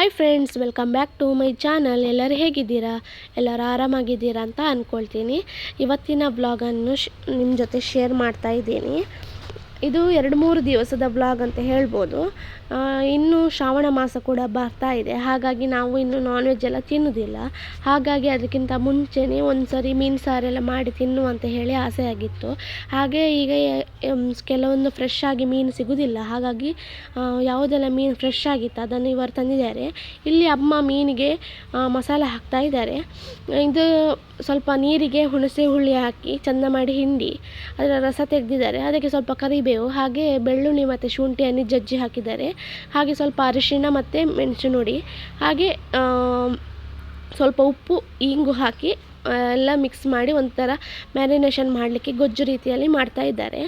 Hi friends, welcome back to my channel. ಎಲ್ಲರೂ ಹೇಗಿದ್ದೀರಾ? ಎಲ್ಲರೂ ಆರಾಮಾಗಿದ್ದೀರಾ ಅಂತ ಅಂದ್ಕೊಳ್ತೀನಿ. ಇವತ್ತಿನ ವ್ಲಾಗನ್ನು ನಿಮ್ಮ ಜೊತೆ ಶೇರ್ ಮಾಡ್ತಾ ಇದ್ದೀನಿ. ಇದು 2-3 ದಿವಸದ ವ್ಲಾಗ್ ಅಂತ ಹೇಳ್ಬೋದು. ಇನ್ನು ಶ್ರಾವಣ ಮಾಸ ಕೂಡ ಬರ್ತಾ ಇದೆ, ಹಾಗಾಗಿ ನಾವು ಇನ್ನು ನಾನ್ ವೆಜ್ ಎಲ್ಲ ತಿನ್ನೋದಿಲ್ಲ. ಹಾಗಾಗಿ ಅದಕ್ಕಿಂತ ಮುಂಚೆನೇ ಒಂದು ಸರಿ ಮೀನು ಸಾರೆಲ್ಲ ಮಾಡಿ ತಿನ್ನು ಅಂತ ಹೇಳಿ ಆಸೆ ಆಗಿತ್ತು. ಹಾಗೆ ಈಗ ಕೆಲವೊಂದು ಫ್ರೆಶ್ ಆಗಿ ಮೀನು ಸಿಗೋದಿಲ್ಲ, ಹಾಗಾಗಿ ಯಾವುದೆಲ್ಲ ಮೀನು ಫ್ರೆಶ್ ಆಗಿತ್ತು ಅದನ್ನು ಇವರು ತಂದಿದ್ದಾರೆ. ಇಲ್ಲಿ ಅಮ್ಮ ಮೀನಿಗೆ ಮಸಾಲೆ ಹಾಕ್ತಾ ಇದ್ದಾರೆ. ಇದು ಸ್ವಲ್ಪ ನೀರಿಗೆ ಹುಣಸೆ ಹುಳಿ ಹಾಕಿ ಚೆಂದ ಮಾಡಿ ಹಿಂಡಿ ಅದರ ರಸ ತೆಗೆದಿದ್ದಾರೆ. ಅದಕ್ಕೆ ಸ್ವಲ್ಪ ಕರಿಬೇವು ಹಾಗೆ ಬೆಳ್ಳುಳ್ಳಿ ಮತ್ತು ಶುಂಠಿಯನ್ನು ಜಜ್ಜಿ ಹಾಕಿದ್ದಾರೆ. ಹಾಗೆ ಸ್ವಲ್ಪ ಅರಿಶಿಣ ಮತ್ತು ಮೆಣಸಿನ ಹುಡಿ ಹಾಗೆ ಸ್ವಲ್ಪ ಉಪ್ಪು ಇಂಗು ಹಾಕಿ ಎಲ್ಲ ಮಿಕ್ಸ್ ಮಾಡಿ ಒಂಥರ ಮ್ಯಾರಿನೇಷನ್ ಮಾಡಲಿಕ್ಕೆ ಗೊಜ್ಜು ರೀತಿಯಲ್ಲಿ ಮಾಡ್ತಾ ಇದ್ದಾರೆ.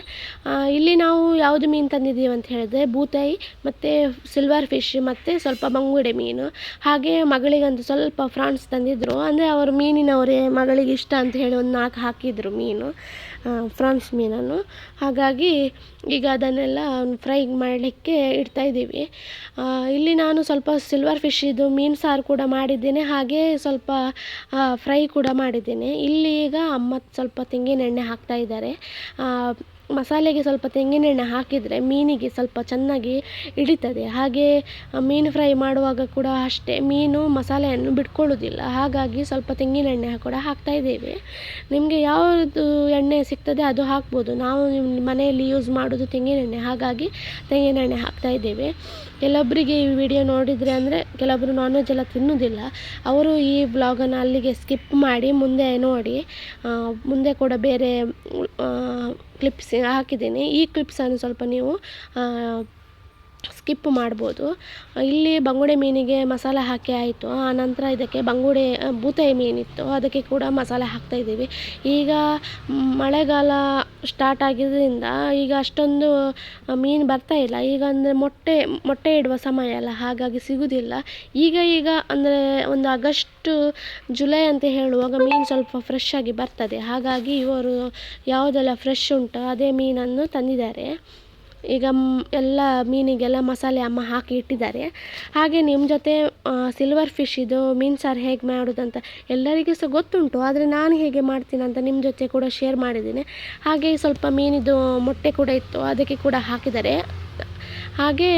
ಇಲ್ಲಿ ನಾವು ಯಾವುದು ಮೀನು ತಂದಿದ್ದೀವಿ ಅಂತ ಹೇಳಿದ್ರೆ ಬೂತಾಯಿ ಮತ್ತು ಸಿಲ್ವರ್ ಫಿಶ್ ಮತ್ತು ಸ್ವಲ್ಪ ಬಂಗುಡೆ ಮೀನು, ಹಾಗೆ ಮಗಳಿಗಂತೂ ಸ್ವಲ್ಪ ಫ್ರಾನ್ಸ್ ತಂದಿದ್ದರು. ಅಂದರೆ ಅವರು ಮೀನಿನವರೇ, ಮಗಳಿಗೆ ಇಷ್ಟ ಅಂತ ಹೇಳಿ ಒಂದು 4 ಹಾಕಿದರು ಮೀನು, ಫ್ರಾನ್ಸ್ ಮೀನನ್ನು. ಹಾಗಾಗಿ ಈಗ ಅದನ್ನೆಲ್ಲ ಫ್ರೈ ಮಾಡಲಿಕ್ಕೆ ಇಡ್ತಾಯಿದ್ದೀವಿ. ಇಲ್ಲಿ ನಾನು ಸ್ವಲ್ಪ ಸಿಲ್ವರ್ ಫಿಶ್ಶಿದು ಮೀನು ಸಾರು ಕೂಡ ಮಾಡಿದ್ದೇನೆ, ಹಾಗೆ ಸ್ವಲ್ಪ ಫ್ರೈ ಕೂಡ ಮಾಡಿದ್ದೇನೆ. ಇಲ್ಲಿ ಈಗ ಅಮ್ಮ ಸ್ವಲ್ಪ ತೆಂಗಿನೆಣ್ಣೆ ಹಾಕ್ತಾ ಇದ್ದಾರೆ. ಮಸಾಲೆಗೆ ಸ್ವಲ್ಪ ತೆಂಗಿನೆಣ್ಣೆ ಹಾಕಿದರೆ ಮೀನಿಗೆ ಸ್ವಲ್ಪ ಚೆನ್ನಾಗಿ ಹಿಡಿತದೆ. ಹಾಗೆ ಮೀನು ಫ್ರೈ ಮಾಡುವಾಗ ಕೂಡ ಅಷ್ಟೇ, ಮೀನು ಮಸಾಲೆಯನ್ನು ಬಿಟ್ಕೊಳ್ಳೋದಿಲ್ಲ. ಹಾಗಾಗಿ ಸ್ವಲ್ಪ ತೆಂಗಿನೆಣ್ಣೆ ಕೂಡ ಹಾಕ್ತಾ ಇದ್ದೇವೆ. ನಿಮಗೆ ಯಾವುದು ಎಣ್ಣೆ ಸಿಗ್ತದೆ ಅದು ಹಾಕ್ಬೋದು. ನಾವು ಮನೆಯಲ್ಲಿ ಯೂಸ್ ಮಾಡೋದು ತೆಂಗಿನೆಣ್ಣೆ, ಹಾಗಾಗಿ ತೆಂಗಿನೆಣ್ಣೆ ಹಾಕ್ತಾ ಇದ್ದೇವೆ. ಕೆಲವೊಬ್ಬರಿಗೆ ಈ ವಿಡಿಯೋ ನೋಡಿದರೆ, ಅಂದರೆ ಕೆಲವೊಬ್ಬರು ನಾನ್ ವೆಜ್ ಎಲ್ಲ ತಿನ್ನೋದಿಲ್ಲ, ಅವರು ಈ ವ್ಲಾಗನ್ನು ಅಲ್ಲಿಗೆ ಸ್ಕಿಪ್ ಮಾಡಿ ಮುಂದೆ ನೋಡಿ. ಮುಂದೆ ಕೂಡ ಬೇರೆ ಕ್ಲಿಪ್ಸ್ ಹಾಕಿದ್ದೀನಿ. ಈ ಕ್ಲಿಪ್ಸನ್ನು ಸ್ವಲ್ಪ ನೀವು ಸ್ಕಿಪ್ ಮಾಡ್ಬೋದು. ಇಲ್ಲಿ ಬಂಗುಡೆ ಮೀನಿಗೆ ಮಸಾಲೆ ಹಾಕಿ ಆಯಿತು. ಆನಂತರ ಇದಕ್ಕೆ ಬೂತಾಯಿ ಮೀನಿತ್ತು, ಅದಕ್ಕೆ ಕೂಡ ಮಸಾಲೆ ಹಾಕ್ತಾಯಿದ್ದೀವಿ. ಈಗ ಮಳೆಗಾಲ ಸ್ಟಾರ್ಟ್ ಆಗಿದ್ದರಿಂದ ಈಗ ಅಷ್ಟೊಂದು ಮೀನು ಬರ್ತಾ ಇಲ್ಲ. ಈಗ ಅಂದರೆ ಮೊಟ್ಟೆ ಇಡುವ ಸಮಯ ಅಲ್ಲ, ಹಾಗಾಗಿ ಸಿಗೋದಿಲ್ಲ. ಈಗ ಅಂದರೆ ಒಂದು ಆಗಸ್ಟ್ ಜುಲೈ ಅಂತ ಹೇಳುವಾಗ ಮೀನು ಸ್ವಲ್ಪ ಫ್ರೆಶ್ ಆಗಿ ಬರ್ತದೆ. ಹಾಗಾಗಿ ಇವರು ಯಾವುದೆಲ್ಲ ಫ್ರೆಶ್ ಉಂಟು ಅದೇ ಮೀನನ್ನು ತಂದಿದ್ದಾರೆ. ಈಗ ಎಲ್ಲ ಮೀನಿಗೆಲ್ಲ ಮಸಾಲೆ ಅಮ್ಮ ಹಾಕಿ ಇಟ್ಟಿದ್ದಾರೆ. ಹಾಗೆ ನಿಮ್ಮ ಜೊತೆ ಸಿಲ್ವರ್ ಫಿಶ್ಶಿದು ಮೀನು ಸಾರು ಹೇಗೆ ಮಾಡೋದಂತ ಎಲ್ಲರಿಗೂ ಸಹ ಗೊತ್ತುಂಟು, ಆದರೆ ನಾನು ಹೇಗೆ ಮಾಡ್ತೀನಿ ಅಂತ ನಿಮ್ಮ ಜೊತೆ ಕೂಡ ಶೇರ್ ಮಾಡಿದ್ದೀನಿ. ಹಾಗೆ ಸ್ವಲ್ಪ ಮೀನಿದು ಮೊಟ್ಟೆ ಕೂಡ ಇತ್ತು, ಅದಕ್ಕೆ ಕೂಡ ಹಾಕಿದ್ದಾರೆ. ಹಾಗೆ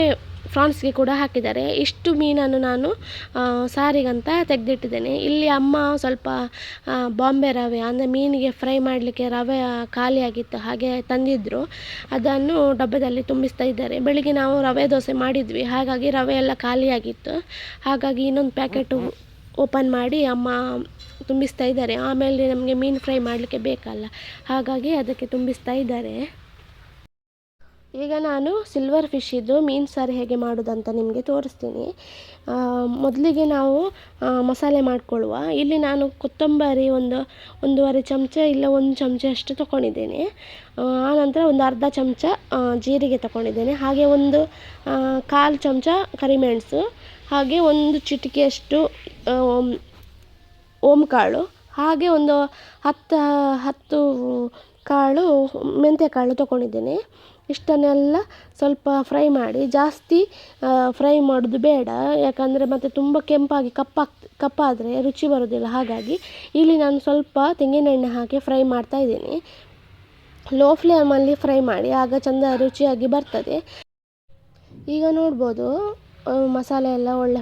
ಫ್ರಾನ್ಸ್ಗೆ ಕೂಡ ಹಾಕಿದ್ದಾರೆ. ಇಷ್ಟು ಮೀನನ್ನು ನಾನು ಸಾರಿಗಂತ ತೆಗೆದಿಟ್ಟಿದ್ದೇನೆ. ಇಲ್ಲಿ ಅಮ್ಮ ಸ್ವಲ್ಪ ಬಾಂಬೆ ರವೆ, ಅಂದರೆ ಮೀನಿಗೆ ಫ್ರೈ ಮಾಡಲಿಕ್ಕೆ ರವೆ ಖಾಲಿಯಾಗಿತ್ತು, ಹಾಗೆ ತಂದಿದ್ದರು. ಅದನ್ನು ಡಬ್ಬದಲ್ಲಿ ತುಂಬಿಸ್ತಾ ಇದ್ದಾರೆ. ಬೆಳಿಗ್ಗೆ ನಾವು ರವೆ ದೋಸೆ ಮಾಡಿದ್ವಿ, ಹಾಗಾಗಿ ರವೆ ಎಲ್ಲ ಖಾಲಿಯಾಗಿತ್ತು. ಹಾಗಾಗಿ ಇನ್ನೊಂದು ಪ್ಯಾಕೆಟು ಓಪನ್ ಮಾಡಿ ಅಮ್ಮ ತುಂಬಿಸ್ತಾ ಇದ್ದಾರೆ. ಆಮೇಲೆ ನಮಗೆ ಮೀನು ಫ್ರೈ ಮಾಡಲಿಕ್ಕೆ ಬೇಕಲ್ಲ, ಹಾಗಾಗಿ ಅದಕ್ಕೆ ತುಂಬಿಸ್ತಾ ಇದ್ದಾರೆ. ಈಗ ನಾನು ಸಿಲ್ವರ್ ಫಿಶ್ಶಿದ್ದು ಮೀನು ಸಾರು ಹೇಗೆ ಮಾಡೋದಂತ ನಿಮಗೆ ತೋರಿಸ್ತೀನಿ. ಮೊದಲಿಗೆ ನಾವು ಮಸಾಲೆ ಮಾಡಿಕೊಳ್ಳುವ. ಇಲ್ಲಿ ನಾನು ಕೊತ್ತಂಬರಿ 1.5 ಚಮಚ ಇಲ್ಲ 1 ಚಮಚ ಅಷ್ಟು ತೊಗೊಂಡಿದ್ದೇನೆ. ಆನಂತರ ಒಂದು ಅರ್ಧ ಚಮಚ ಜೀರಿಗೆ ತೊಗೊಂಡಿದ್ದೇನೆ. ಹಾಗೆ ಒಂದು 1/4 ಚಮಚ ಕರಿಮೆಣಸು, ಹಾಗೆ ಒಂದು ಚಿಟಿಕೆಯಷ್ಟು ಓಂಕಾಳು, ಹಾಗೆ ಒಂದು 10 ಕಾಳು ಮೆಂತ್ಯ ಕಾಳು ತೊಗೊಂಡಿದ್ದೇನೆ. ಇಷ್ಟನ್ನೆಲ್ಲ ಸ್ವಲ್ಪ ಫ್ರೈ ಮಾಡಿ, ಜಾಸ್ತಿ ಫ್ರೈ ಮಾಡೋದು ಬೇಡ, ಯಾಕಂದರೆ ಮತ್ತು ತುಂಬ ಕೆಂಪಾಗಿ ಕಪ್ಪಾದರೆ ರುಚಿ ಬರೋದಿಲ್ಲ. ಹಾಗಾಗಿ ಇಲ್ಲಿ ನಾನು ಸ್ವಲ್ಪ ತೆಂಗಿನೆಣ್ಣೆ ಹಾಕಿ ಫ್ರೈ ಮಾಡ್ತಾ ಇದ್ದೀನಿ. ಲೋ ಫ್ಲೇಮಲ್ಲಿ ಫ್ರೈ ಮಾಡಿ, ಆಗ ಚೆಂದ ರುಚಿಯಾಗಿ ಬರ್ತದೆ. ಈಗ ನೋಡ್ಬೋದು ಮಸಾಲೆ ಎಲ್ಲ ಒಳ್ಳೆ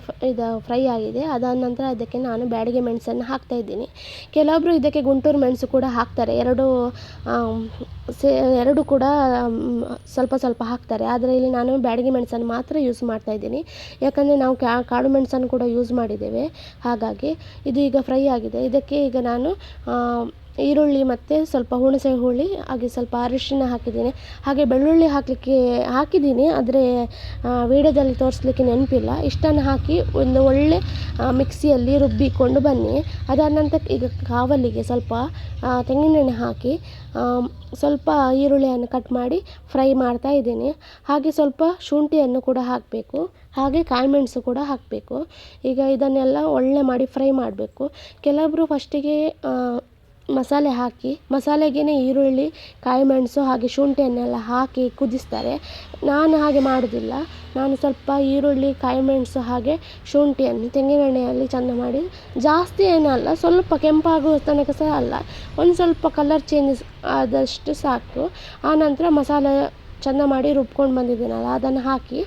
ಫ್ರೈ ಆಗಿದೆ. ಅದಾದ ನಂತರ ಅದಕ್ಕೆ ನಾನು ಬ್ಯಾಡಗೆ ಮೆಣಸನ್ನು ಹಾಕ್ತಾಯಿದ್ದೀನಿ. ಕೆಲವೊಬ್ಬರು ಇದಕ್ಕೆ ಗುಂಟೂರು ಮೆಣಸು ಕೂಡ ಹಾಕ್ತಾರೆ, ಎರಡು ಕೂಡ ಸ್ವಲ್ಪ ಹಾಕ್ತಾರೆ. ಆದರೆ ಇಲ್ಲಿ ನಾನು ಬ್ಯಾಡಗೆ ಮೆಣಸನ್ನು ಮಾತ್ರ ಯೂಸ್ ಮಾಡ್ತಾಯಿದ್ದೀನಿ, ಯಾಕಂದರೆ ನಾವು ಕಾಳು ಮೆಣಸನ್ನು ಕೂಡ ಯೂಸ್ ಮಾಡಿದ್ದೇವೆ. ಹಾಗಾಗಿ ಇದು ಈಗ ಫ್ರೈ ಆಗಿದೆ. ಇದಕ್ಕೆ ಈಗ ನಾನು ಈರುಳ್ಳಿ ಮತ್ತು ಸ್ವಲ್ಪ ಹುಣಸೆ ಹುಳಿ ಹಾಗೆ ಸ್ವಲ್ಪ ಅರಿಶಿಣ ಹಾಕಿದ್ದೀನಿ. ಹಾಗೆ ಬೆಳ್ಳುಳ್ಳಿ ಹಾಕಿದ್ದೀನಿ, ಆದರೆ ವೀಡಿಯೋದಲ್ಲಿ ತೋರಿಸ್ಲಿಕ್ಕೆ ನೆನಪಿಲ್ಲ. ಇಷ್ಟನ್ನು ಹಾಕಿ ಒಂದು ಒಳ್ಳೆ ಮಿಕ್ಸಿಯಲ್ಲಿ ರುಬ್ಬಿಕೊಂಡು ಬನ್ನಿ. ಅದಾದ ನಂತರ ಈಗ ಕಾವಲಿಗೆ ಸ್ವಲ್ಪ ತೆಂಗಿನೆಣ್ಣೆ ಹಾಕಿ ಸ್ವಲ್ಪ ಈರುಳ್ಳಿಯನ್ನು ಕಟ್ ಮಾಡಿ ಫ್ರೈ ಮಾಡ್ತಾ ಇದ್ದೀನಿ. ಹಾಗೆ ಸ್ವಲ್ಪ ಶುಂಠಿಯನ್ನು ಕೂಡ ಹಾಕಬೇಕು, ಹಾಗೆ ಕಾಯಿಮೆಣಸು ಕೂಡ ಹಾಕಬೇಕು. ಈಗ ಇದನ್ನೆಲ್ಲ ಒಳ್ಳೆ ಮಾಡಿ ಫ್ರೈ ಮಾಡಬೇಕು. ಕೆಲವೊಬ್ಬರು ಫಸ್ಟಿಗೆ ಮಸಾಲೆ ಹಾಕಿ ಮಸಾಲೆಗೇ ಈರುಳ್ಳಿ ಕಾಯಿಮೆಣಸು ಹಾಗೆ ಶುಂಠಿಯನ್ನೆಲ್ಲ ಹಾಕಿ ಕುದಿಸ್ತಾರೆ. ನಾನು ಹಾಗೆ ಮಾಡೋದಿಲ್ಲ. ನಾನು ಸ್ವಲ್ಪ ಈರುಳ್ಳಿ ಕಾಯಿಮೆಣಸು ಹಾಗೆ ಶುಂಠಿಯನ್ನು ತೆಂಗಿನೆಣ್ಣೆಯಲ್ಲಿ ಚೆಂದ ಮಾಡಿ, ಜಾಸ್ತಿ ಏನಲ್ಲ, ಸ್ವಲ್ಪ ಕೆಂಪಾಗುವ ತನಕ ಸಹ ಅಲ್ಲ, ಒಂದು ಸ್ವಲ್ಪ ಕಲರ್ ಚೇಂಜಸ್ ಆದಷ್ಟು ಸಾಕು. ಆನಂತರ ಮಸಾಲೆ ಚೆಂದ ಮಾಡಿ ರುಬ್ಕೊಂಡು ಬಂದಿದ್ದೀನಲ್ಲ ಅದನ್ನು ಹಾಕಿ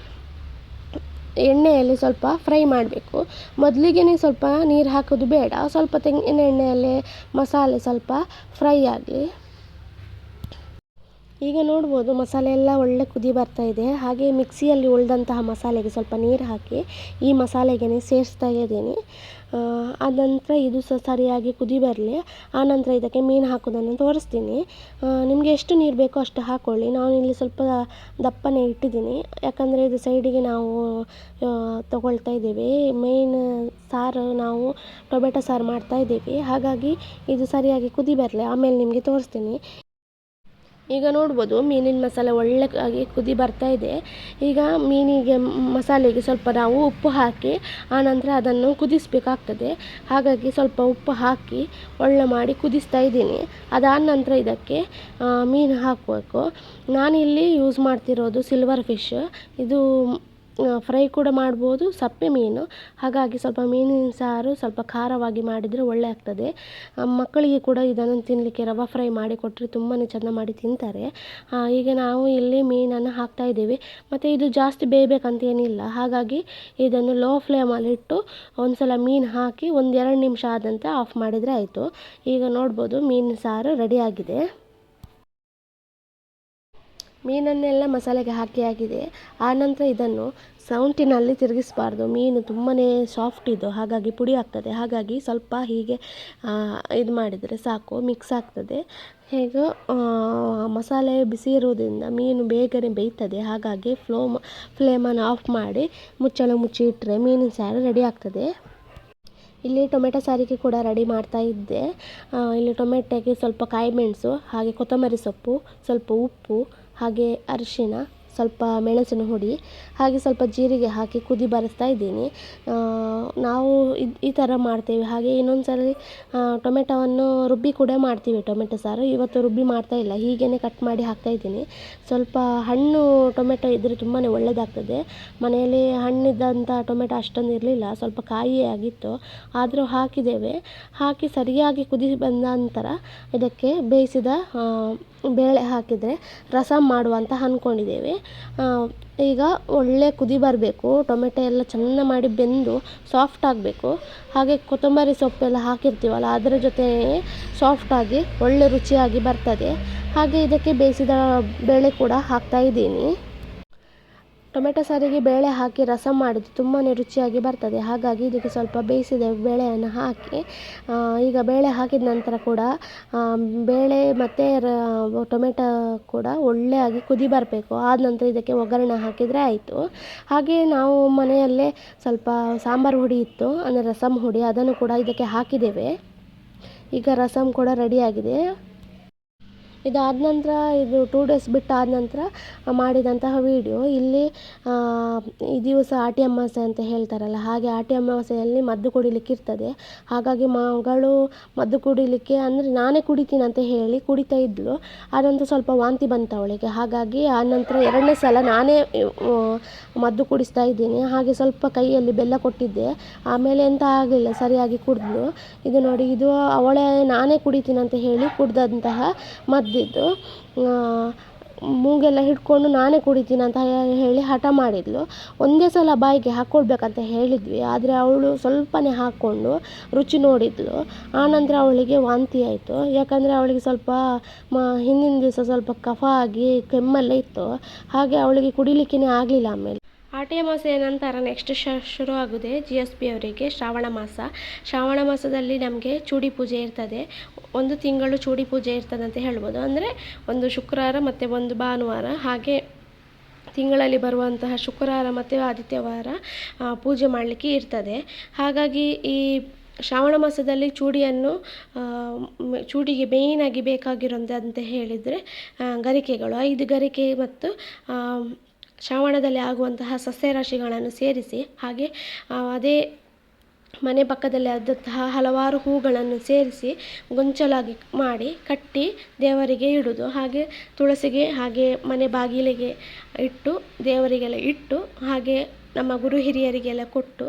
ಎಣ್ಣೆಯಲ್ಲಿ ಸ್ವಲ್ಪ ಫ್ರೈ ಮಾಡಬೇಕು. ಮೊದಲಿಗೆ ಸ್ವಲ್ಪ ನೀರು ಹಾಕೋದು ಬೇಡ, ಸ್ವಲ್ಪ ತೆಂಗಿನ ಎಣ್ಣೆಯಲ್ಲೇ ಮಸಾಲೆ ಸ್ವಲ್ಪ ಫ್ರೈ ಆಗಲಿ. ಈಗ ನೋಡ್ಬೋದು ಮಸಾಲೆ ಎಲ್ಲ ಒಳ್ಳೆ ಕುದಿ ಬರ್ತಾ ಇದೆ. ಹಾಗೆ ಮಿಕ್ಸಿಯಲ್ಲಿ ಉಳಿದಂತಹ ಮಸಾಲೆಗೆ ಸ್ವಲ್ಪ ನೀರು ಹಾಕಿ ಈ ಮಸಾಲೆಗೆ ಸೇರಿಸ್ತಾ ಇದ್ದೀನಿ. ಆನಂತರ ಇದು ಸಹ ಸರಿಯಾಗಿ ಕುದಿ ಬರಲಿ. ಆನಂತರ ಇದಕ್ಕೆ ಮೀನು ಹಾಕೋದನ್ನು ತೋರಿಸ್ತೀನಿ. ನಿಮಗೆ ಎಷ್ಟು ನೀರು ಬೇಕೋ ಅಷ್ಟು ಹಾಕ್ಕೊಳ್ಳಿ. ನಾನು ಇಲ್ಲಿ ಸ್ವಲ್ಪ ದಪ್ಪನೇ ಇಟ್ಟಿದ್ದೀನಿ, ಯಾಕಂದರೆ ಇದು ಸೈಡಿಗೆ ನಾವು ತಗೊಳ್ತಾ ಇದ್ದೀವಿ. ಮೇನ್ ಸಾರು ನಾವು ಟೊಮೆಟೊ ಸಾರು ಮಾಡ್ತಾ ಇದ್ದೀವಿ, ಹಾಗಾಗಿ ಇದು ಸರಿಯಾಗಿ ಕುದಿ ಬರಲಿ, ಆಮೇಲೆ ನಿಮಗೆ ತೋರಿಸ್ತೀನಿ. ಈಗ ನೋಡ್ಬೋದು ಮೀನಿನ ಮಸಾಲೆ ಒಳ್ಳೆಯಾಗಿ ಕುದಿ ಬರ್ತಾ ಇದೆ. ಈಗ ಮೀನಿಗೆ ಮಸಾಲೆಗೆ ಸ್ವಲ್ಪ ನಾವು ಉಪ್ಪು ಹಾಕಿ ಆನಂತರ ಅದನ್ನು ಕುದಿಸಬೇಕಾಗ್ತದೆ. ಹಾಗಾಗಿ ಸ್ವಲ್ಪ ಉಪ್ಪು ಹಾಕಿ ಒಳ್ಳೆ ಮಾಡಿ ಕುದಿಸ್ತಾ ಇದ್ದೀನಿ. ಅದಾದ ನಂತರ ಇದಕ್ಕೆ ಮೀನು ಹಾಕಬೇಕು. ನಾನಿಲ್ಲಿ ಯೂಸ್ ಮಾಡ್ತಿರೋದು ಸಿಲ್ವರ್ ಫಿಶ್. ಇದು ಫ್ರೈ ಕೂಡ ಮಾಡ್ಬೋದು, ಸಪ್ಪೆ ಮೀನು. ಹಾಗಾಗಿ ಸ್ವಲ್ಪ ಮೀನಿನ ಸಾರು ಸ್ವಲ್ಪ ಖಾರವಾಗಿ ಮಾಡಿದರೆ ಒಳ್ಳೆ ಆಗ್ತದೆ. ಮಕ್ಕಳಿಗೆ ಕೂಡ ಇದನ್ನು ತಿನ್ನಲಿಕ್ಕೆ ರವೆ ಫ್ರೈ ಮಾಡಿ ಕೊಟ್ಟರೆ ತುಂಬಾ ಚೆಂದ ಮಾಡಿ ತಿಂತಾರೆ. ಈಗ ನಾವು ಇಲ್ಲಿ ಮೀನನ್ನು ಹಾಕ್ತಾ ಇದ್ದೀವಿ. ಮತ್ತು ಇದು ಜಾಸ್ತಿ ಬೇಯಬೇಕಂತ ಏನಿಲ್ಲ, ಹಾಗಾಗಿ ಇದನ್ನು ಲೋ ಫ್ಲೇಮಲ್ಲಿಟ್ಟು ಒಂದು ಸಲ ಮೀನು ಹಾಕಿ 1-2 ನಿಮಿಷ ಆದಂತೆ ಆಫ್ ಮಾಡಿದರೆ ಆಯಿತು. ಈಗ ನೋಡ್ಬೋದು ಮೀನಿನ ಸಾರು ರೆಡಿಯಾಗಿದೆ. ಮೀನನ್ನೆಲ್ಲ ಮಸಾಲೆಗೆ ಹಾಕಿ ಆಗಿದೆ. ಆನಂತರ ಇದನ್ನು ಸೌಟಿನಲ್ಲಿ ತಿರುಗಿಸಬಾರ್ದು, ಮೀನು ತುಂಬಾ ಸಾಫ್ಟ್ ಇದು, ಹಾಗಾಗಿ ಪುಡಿ ಆಗ್ತದೆ. ಹಾಗಾಗಿ ಸ್ವಲ್ಪ ಹೀಗೆ ಇದು ಮಾಡಿದರೆ ಸಾಕು, ಮಿಕ್ಸ್ ಆಗ್ತದೆ. ಹೇಗೋ ಮಸಾಲೆ ಬಿಸಿ ಇರುವುದರಿಂದ ಮೀನು ಬೇಗನೆ ಬೇಯ್ತದೆ. ಹಾಗಾಗಿ ಫ್ಲೇಮನ್ನು ಆಫ್ ಮಾಡಿ ಮುಚ್ಚಳ ಮುಚ್ಚಿ ಇಟ್ಟರೆ ಮೀನಿನ ಸಾರು ರೆಡಿ ಆಗ್ತದೆ. ಇಲ್ಲಿ ಟೊಮೆಟೊ ಸಾರಿಗೆ ಕೂಡ ರೆಡಿ ಮಾಡ್ತಾ ಇದ್ದೆ. ಇಲ್ಲಿ ಟೊಮೆಟೊಗೆ ಸ್ವಲ್ಪ ಕಾಯಿಮೆಣಸು ಹಾಗೆ ಕೊತ್ತಂಬರಿ ಸೊಪ್ಪು, ಸ್ವಲ್ಪ ಉಪ್ಪು ಹಾಗೆ ಅರಿಶಿಣ, ಸ್ವಲ್ಪ ಮೆಣಸಿನ ಹುಡಿ ಹಾಗೆ ಸ್ವಲ್ಪ ಜೀರಿಗೆ ಹಾಕಿ ಕುದಿ ಬರಿಸ್ತಾ ಇದ್ದೀನಿ. ನಾವು ಈ ಥರ ಮಾಡ್ತೇವೆ. ಹಾಗೆ ಇನ್ನೊಂದು ಸಲ ಟೊಮೆಟೊವನ್ನು ರುಬ್ಬಿ ಕೂಡ ಮಾಡ್ತೀವಿ ಟೊಮೆಟೊ ಸಾರು. ಇವತ್ತು ರುಬ್ಬಿ ಮಾಡ್ತಾಯಿಲ್ಲ, ಹೀಗೇ ಕಟ್ ಮಾಡಿ ಹಾಕ್ತಾಯಿದ್ದೀನಿ. ಸ್ವಲ್ಪ ಹಣ್ಣು ಟೊಮೆಟೊ ಇದ್ದರೆ ತುಂಬಾ ಒಳ್ಳೆಯದಾಗ್ತದೆ. ಮನೆಯಲ್ಲಿ ಹಣ್ಣಿದ್ದಂಥ ಟೊಮೆಟೊ ಅಷ್ಟೊಂದು ಇರಲಿಲ್ಲ, ಸ್ವಲ್ಪ ಕಾಯಿಯೇ ಆಗಿತ್ತು, ಆದರೂ ಹಾಕಿದ್ದೇವೆ. ಹಾಕಿ ಸರಿಯಾಗಿ ಕುದಿ ಬಂದ ನಂತರ ಇದಕ್ಕೆ ಬೇಯಿಸಿದ ಬೇಳೆ ಹಾಕಿದರೆ ರಸಮ್ ಮಾಡುವಂತ ಅಂದ್ಕೊಂಡಿದ್ದೇವೆ. ಈಗ ಒಳ್ಳೆ ಕುದಿ ಬರಬೇಕು, ಟೊಮೆಟೊ ಎಲ್ಲ ಚೆಂದ ಮಾಡಿ ಬೆಂದು ಸಾಫ್ಟ್ ಆಗಬೇಕು. ಹಾಗೆ ಕೊತ್ತಂಬರಿ ಸೊಪ್ಪೆಲ್ಲ ಹಾಕಿರ್ತೀವಲ್ಲ ಅದರ ಜೊತೆ ಸಾಫ್ಟಾಗಿ ಒಳ್ಳೆ ರುಚಿಯಾಗಿ ಬರ್ತದೆ. ಹಾಗೆ ಇದಕ್ಕೆ ಬೇಯಿಸಿದ ಬೇಳೆ ಕೂಡ ಹಾಕ್ತಾ ಇದ್ದೀನಿ. ಟೊಮೆಟೊ ಸಾರಿಗೆ ಬೇಳೆ ಹಾಕಿ ರಸಮ್ ಮಾಡಿದ್ದು ತುಂಬಾ ರುಚಿಯಾಗಿ ಬರ್ತದೆ. ಹಾಗಾಗಿ ಇದಕ್ಕೆ ಸ್ವಲ್ಪ ಬೇಯಿಸಿದ ಬೇಳೆಯನ್ನು ಹಾಕಿ ಈಗ ಬೇಳೆ ಹಾಕಿದ ನಂತರ ಕೂಡ ಬೇಳೆ ಮತ್ತು ಟೊಮೆಟೊ ಕೂಡ ಒಳ್ಳೆಯಾಗಿ ಕುದಿ ಬರಬೇಕು. ಆದ ನಂತರ ಇದಕ್ಕೆ ಒಗ್ಗರಣೆ ಹಾಕಿದರೆ ಆಯಿತು. ಹಾಗೆ ನಾವು ಮನೆಯಲ್ಲೇ ಸ್ವಲ್ಪ ಸಾಂಬಾರು ಹುಡಿ ಇತ್ತು, ಅಂದರೆ ರಸಮ್ ಹುಡಿ, ಅದನ್ನು ಕೂಡ ಇದಕ್ಕೆ ಹಾಕಿದ್ದೇವೆ. ಈಗ ರಸಮ್ ಕೂಡ ರೆಡಿಯಾಗಿದೆ. ಇದಾದ ನಂತರ ಇದು 2 ಡೇಸ್ ಬಿಟ್ಟು ಆದ ನಂತರ ಮಾಡಿದಂತಹ ವೀಡಿಯೋ. ಇಲ್ಲಿ ಈ ದಿವಸ ಆಟಿ ಅಮಾವಾಸ್ಯೆ ಅಂತ ಹೇಳ್ತಾರಲ್ಲ, ಹಾಗೆ ಆಟಿ ಅಮಾವಾಸ್ಯೆಯಲ್ಲಿ ಮದ್ದು ಕುಡಿಲಿಕ್ಕೆ ಇರ್ತದೆ. ಹಾಗಾಗಿ ಮಗಳು ಮದ್ದು ಕುಡಿಲಿಕ್ಕೆ, ಅಂದರೆ ನಾನೇ ಕುಡಿತೀನಿ ಅಂತ ಹೇಳಿ ಕುಡಿತಾ ಇದ್ಲು. ಆನಂತರ ಸ್ವಲ್ಪ ವಾಂತಿ ಬಂತು ಅವಳಿಗೆ. ಹಾಗಾಗಿ ಆನಂತರ 2ನೇ ಸಲ ನಾನೇ ಮದ್ದು ಕುಡಿಸ್ತಾ ಇದ್ದೀನಿ. ಹಾಗೆ ಸ್ವಲ್ಪ ಕೈಯಲ್ಲಿ ಬೆಲ್ಲ ಕೊಟ್ಟಿದ್ದೆ, ಆಮೇಲೆ ಎಂತ ಆಗಲಿಲ್ಲ, ಸರಿಯಾಗಿ ಕುಡಿದ್ಲು. ಇದು ನೋಡಿ, ಇದು ಅವಳೇ ನಾನೇ ಕುಡಿತೀನಿ ಅಂತ ಹೇಳಿ ಕುಡ್ದಂತಹ ಮದ್ದಿದ್ದು. ಮೂಗೆಲ್ಲ ಹಿಡ್ಕೊಂಡು ನಾನೇ ಕುಡಿತೀನಿ ಅಂತ ಹೇಳಿ ಹಠ ಮಾಡಿದ್ಲು. ಒಂದೇ ಸಲ ಬಾಯಿಗೆ ಹಾಕ್ಕೊಳ್ಬೇಕಂತ ಹೇಳಿದ್ವಿ, ಆದರೆ ಅವಳು ಸ್ವಲ್ಪನೇ ಹಾಕ್ಕೊಂಡು ರುಚಿ ನೋಡಿದ್ಲು. ಆನಂತರ ಅವಳಿಗೆ ವಾಂತಿ ಆಯಿತು. ಯಾಕಂದರೆ ಅವಳಿಗೆ ಸ್ವಲ್ಪ ಹಿಂದಿನ ದಿವಸ ಸ್ವಲ್ಪ ಕಫ ಆಗಿ ಕೆಮ್ಮೆಲ್ಲ ಇತ್ತು. ಹಾಗೆ ಅವಳಿಗೆ ಕುಡಿಲಿಕ್ಕೇ ಆಗಲಿಲ್ಲ. ಆಮೇಲೆ ಆಟಿ ಅಮಾವಾಸ್ಯೆ ನಂತರ ನೆಕ್ಸ್ಟ್ ಶುರು ಆಗಿದೆ GSP ಅವರಿಗೆ ಶ್ರಾವಣ ಮಾಸ. ಶ್ರಾವಣ ಮಾಸದಲ್ಲಿ ನಮಗೆ ಚೂಡಿ ಪೂಜೆ ಇರ್ತದೆ. 1 ತಿಂಗಳು ಚೂಡಿ ಪೂಜೆ ಇರ್ತದೆ ಅಂತ ಹೇಳ್ಬೋದು. ಅಂದರೆ ಒಂದು ಶುಕ್ರವಾರ ಮತ್ತು ಒಂದು ಭಾನುವಾರ, ಹಾಗೆ ತಿಂಗಳಲ್ಲಿ ಬರುವಂತಹ ಶುಕ್ರವಾರ ಮತ್ತು ಆದಿತ್ಯವಾರ ಪೂಜೆ ಮಾಡಲಿಕ್ಕೆ ಇರ್ತದೆ. ಹಾಗಾಗಿ ಈ ಶ್ರಾವಣ ಮಾಸದಲ್ಲಿ ಚೂಡಿಗೆ ಮೇಯ್ನಾಗಿ ಬೇಕಾಗಿರೋದಂತ ಹೇಳಿದರೆ ಗರಿಕೆಗಳು, 5 ಗರಿಕೆ ಮತ್ತು ಶ್ರಾವಣದಲ್ಲಿ ಆಗುವಂತಹ ಸಸ್ಯರಾಶಿಗಳನ್ನು ಸೇರಿಸಿ, ಹಾಗೆ ಅದೇ ಮನೆ ಪಕ್ಕದಲ್ಲಿ ಆದಂತಹ ಹಲವಾರು ಹೂಗಳನ್ನು ಸೇರಿಸಿ ಗೊಂಚಲಾಗಿ ಮಾಡಿ ಕಟ್ಟಿ ದೇವರಿಗೆ ಇಡೋದು. ಹಾಗೆ ತುಳಸಿಗೆ, ಹಾಗೆ ಮನೆ ಬಾಗಿಲಿಗೆ ಇಟ್ಟು, ದೇವರಿಗೆಲ್ಲ ಇಟ್ಟು, ಹಾಗೆ ನಮ್ಮ ಗುರು ಹಿರಿಯರಿಗೆಲ್ಲ ಕೊಟ್ಟು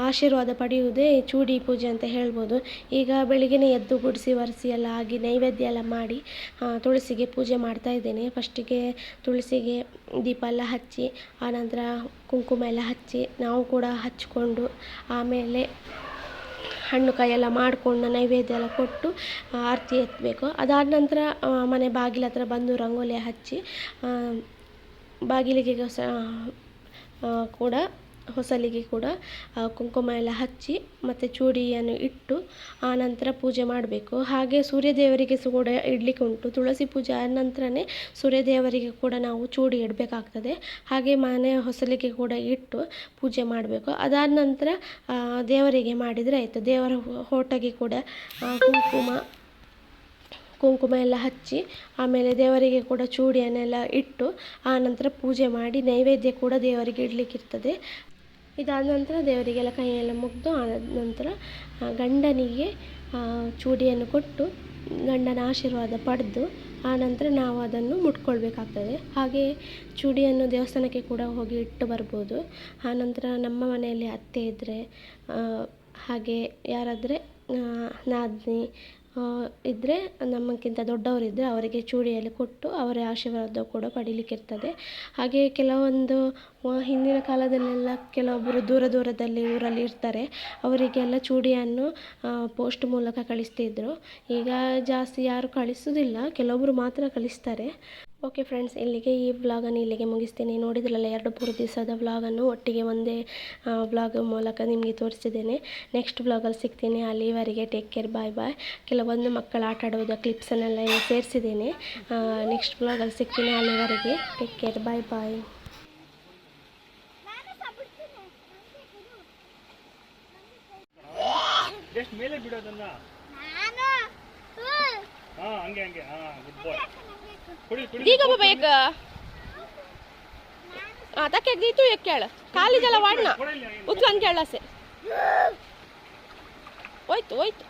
ಆಶೀರ್ವಾದ ಪಡೆಯುವುದೇ ಚೂಡಿ ಪೂಜೆ ಅಂತ ಹೇಳ್ಬೋದು. ಈಗ ಬೆಳಿಗ್ಗೆನೇ ಎದ್ದು ಗುಡಿಸಿ ಒರೆಸಿ ಎಲ್ಲ ಆಗಿ ನೈವೇದ್ಯ ಎಲ್ಲ ಮಾಡಿ ತುಳಸಿಗೆ ಪೂಜೆ ಮಾಡ್ತಾ ಇದ್ದೇನೆ. ಫಸ್ಟಿಗೆ ತುಳಸಿಗೆ ದೀಪ ಎಲ್ಲ ಹಚ್ಚಿ, ಆನಂತರ ಕುಂಕುಮ ಎಲ್ಲ ಹಚ್ಚಿ ನಾವು ಕೂಡ ಹಚ್ಕೊಂಡು, ಆಮೇಲೆ ಹಣ್ಣು ಕಾಯೆಲ್ಲ ಮಾಡಿಕೊಂಡು ನೈವೇದ್ಯ ಎಲ್ಲ ಕೊಟ್ಟು ಆರತಿ ಎತ್ತಬೇಕು. ಅದಾದ ನಂತರ ಮನೆ ಬಾಗಿಲ ಹತ್ರ ಬಂದು ರಂಗೋಲಿ ಹಚ್ಚಿ ಬಾಗಿಲಿಗೆ ಕೂಡ ಹೊಸಲಿಗೆ ಕೂಡ ಕುಂಕುಮ ಎಲ್ಲ ಹಚ್ಚಿ ಮತ್ತು ಚೂಡಿಯನ್ನು ಇಟ್ಟು ಆನಂತರ ಪೂಜೆ ಮಾಡಬೇಕು. ಹಾಗೆ ಸೂರ್ಯದೇವರಿಗೆ ಕೂಡ ಇಡಲಿಕ್ಕೆ ಉಂಟು. ತುಳಸಿ ಪೂಜೆ ಆದ ನಂತರನೇ ಸೂರ್ಯದೇವರಿಗೆ ಕೂಡ ನಾವು ಚೂಡಿ ಇಡಬೇಕಾಗ್ತದೆ. ಹಾಗೆ ಮನೆ ಹೊಸಲಿಗೆ ಕೂಡ ಇಟ್ಟು ಪೂಜೆ ಮಾಡಬೇಕು. ಅದಾದ ನಂತರ ದೇವರಿಗೆ ಮಾಡಿದರೆ ಆಯಿತು. ದೇವರ ಫೋಟೋಗೆ ಕೂಡ ಕುಂಕುಮ ಎಲ್ಲ ಹಚ್ಚಿ, ಆಮೇಲೆ ದೇವರಿಗೆ ಕೂಡ ಚೂಡಿಯನ್ನೆಲ್ಲ ಇಟ್ಟು ಆನಂತರ ಪೂಜೆ ಮಾಡಿ ನೈವೇದ್ಯ ಕೂಡ ದೇವರಿಗೆ ಇಡಲಿಕ್ಕಿರ್ತದೆ. ಇದಾದ ನಂತರ ದೇವರಿಗೆಲ್ಲ ಕೈಯೆಲ್ಲ ಮುಗಿದು ಆದ ನಂತರ ಗಂಡನಿಗೆ ಚೂಡಿಯನ್ನು ಕೊಟ್ಟು ಗಂಡನ ಆಶೀರ್ವಾದ ಪಡೆದು ಆನಂತರ ನಾವು ಅದನ್ನು ಮುಟ್ಕೊಳ್ಬೇಕಾಗ್ತದೆ. ಹಾಗೆ ಚೂಡಿಯನ್ನು ದೇವಸ್ಥಾನಕ್ಕೆ ಕೂಡ ಹೋಗಿ ಇಟ್ಟು ಬರ್ಬೋದು. ಆನಂತರ ನಮ್ಮ ಮನೆಯಲ್ಲಿ ಅತ್ತೆ ಇದ್ದರೆ, ಹಾಗೆ ಯಾರಾದರೆ ನಾದಿನಿ ಇದ್ದರೆ, ನಮ್ಮಕ್ಕಿಂತ ದೊಡ್ಡವರಿದ್ದರೆ ಅವರಿಗೆ ಚೂಡಿಯಲ್ಲಿ ಕೊಟ್ಟು ಅವರ ಆಶೀರ್ವಾದ ಕೂಡ ಪಡೀಲಿಕ್ಕಿರ್ತದೆ. ಹಾಗೆ ಕೆಲವೊಂದು ಹಿಂದಿನ ಕಾಲದಲ್ಲೆಲ್ಲ ಕೆಲವೊಬ್ಬರು ದೂರದಲ್ಲಿ ಊರಲ್ಲಿ ಇರ್ತಾರೆ, ಅವರಿಗೆಲ್ಲ ಚೂಡಿಯನ್ನು ಪೋಸ್ಟ್ ಮೂಲಕ ಕಳಿಸ್ತಿದ್ರು. ಈಗ ಜಾಸ್ತಿ ಯಾರು ಕಳಿಸೋದಿಲ್ಲ, ಕೆಲವೊಬ್ಬರು ಮಾತ್ರ ಕಳಿಸ್ತಾರೆ. ಓಕೆ ಫ್ರೆಂಡ್ಸ್, ಇಲ್ಲಿಗೆ ಈ ವ್ಲಾಗನ್ನು ಇಲ್ಲಿಗೆ ಮುಗಿಸ್ತೀನಿ. ನೋಡಿದ್ರಲ್ಲ 2-3 ದಿವಸದ ವ್ಲಾಗನ್ನು ಒಟ್ಟಿಗೆ ಒಂದೇ ವ್ಲಾಗ್ ಮೂಲಕ ನಿಮಗೆ ತೋರಿಸಿದ್ದೇನೆ. ನೆಕ್ಸ್ಟ್ ವ್ಲಾಗಲ್ಲಿ ಸಿಗ್ತೀನಿ. ಅಲ್ಲಿವರೆಗೆ ಟೇಕ್ ಕೇರ್, ಬಾಯ್ ಬಾಯ್. ಕೆಲವೊಂದು ಮಕ್ಕಳು ಆಟ ಆಡೋದು ಕ್ಲಿಪ್ಸನ್ನೆಲ್ಲ ಸೇರಿಸಿದ್ದೇನೆ. ನೆಕ್ಸ್ಟ್ ವ್ಲಾಗಲ್ಲಿ ಸಿಗ್ತೀನಿ. ಅಲ್ಲಿವರೆಗೆ ಟೇಕ್ ಕೇರ್, ಬಾಯ್ ಬಾಯ್. ಮೇಲೆ ಬಿಡೋದನ್ನ ಹಂಗೆ ಗುಡ್ ಬಾಯ್. ಈಗ ಬೇಕು तक दीतु एक केळ खाली जला वाढना उचलून केळ असे होयतो होयतो